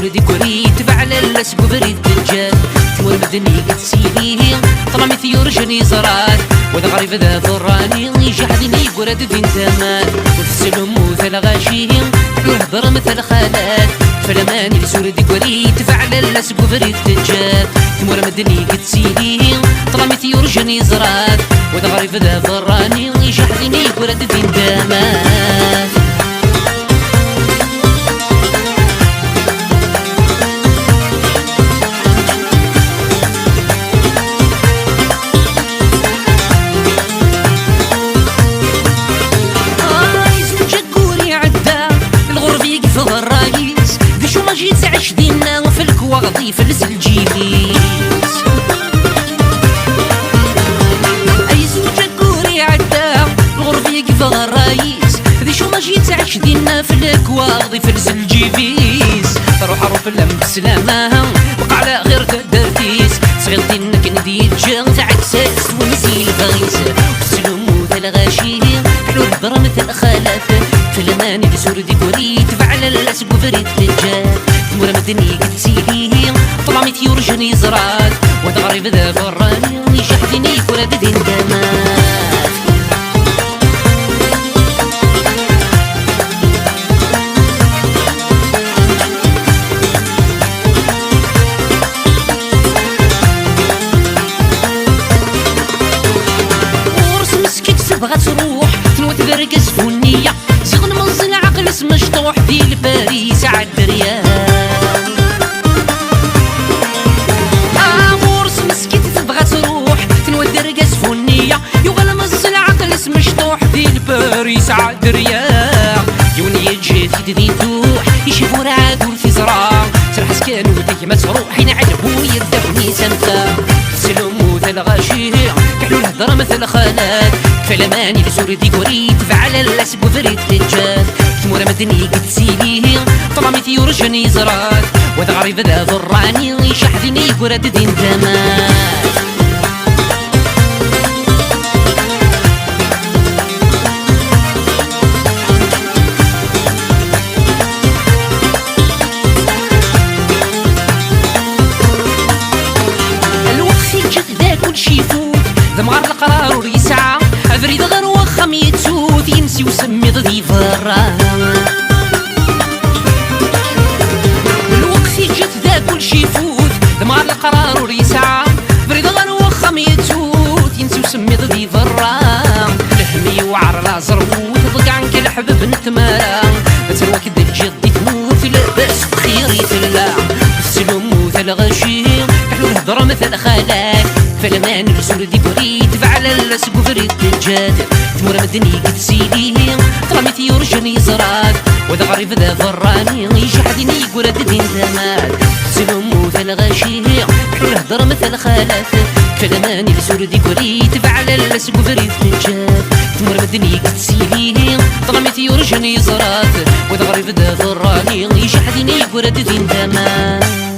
سوردي كوريت فعل اللسب وفريد الجاد تمر مدني قد سيدي طلع ثيور جني زرات وذا غريب ذا فراني يجحدني قرد دين تمام وتسلم مثل غاشيهم يهضر مثل خالات فلماني سوردي كوريت فعل اللسب وفريد الجاد تمر مدني قد سيدي طلع ثيور جني زرات وذا غريب ذا فراني يجحدني قرد دين تمام جيت عش دينا وفي الكواغضي في الجيليس اي زوجة كوري عدا الغرب يقف الرايس ذي شو ما جيت عش دينا في الكواغضي في الجيفيس روح عروف اللم بسلامة وقع على غير تدرتيس صغير دينك نديت جان تعكساس ونزيل غيس وسلمو ذا الغاشي حلو الهضرة مثل خالات في الأمان بسوردي كوريت فعل اللسب وفريد الجاد تمر مدني قد سيدي طلع ثيور جني زرات وذا غريب ذا فراني يشحدني كورد دين دمات ورس مسكت تبغى تروح تنوت ذرقز فنية زغن منزل عقل اسم مشطوح دي لباريس عالدريان ورس مسكت تبغى تروح تنوت ذرقز فنية يغل منزل عقل اسم مشطوح دي لباريس عالدريان يوني جات يدي توح يشوفوا رعاد في زرع سرح سكان ودي ما تروح ينعلبو يردفني سمتا سلمو ذا الغاشي كحلو الهضرة مثل خالات فلماني لسوردي كوريت فعل اللسب وفريد الجاد تمر مدني قد سيدي طلع ثيور جني زرات وذا غريب ذا ضراني يشحذني كورد دين تمات دمغار القرار وريسعة أفريد غير وخم يتسوث ينسي وسمي ضدي فرا الوقت جات ذا كل شي يفوت دمغار القرار وريسعة أفريد غير وخم يتسوث ينسي وسمي ضدي فرا لحمي وعر لا زربوت ضق عنك الحبب نتمارا مثل وكد الجد تموت لاباس بخير يتلا السلم مثل غشي حلو الهضرة مثل خالك فلمان بسوردي كوريت فعل اللسب وفريد الجاد تمر مدني قد سيدي طلع ثيور جني زرات وذا غريب ذا فراني يجحدني قرد دين تمات سلمو ذا الغاشي حلو الهضرة مثل خالات فلمان بسوردي كوريت فعل اللسب وفريد الجاد تمر مدني قد سيدي طلع ثيور جني زرات وذا غريب ذا فراني يجحدني قرد دين تمات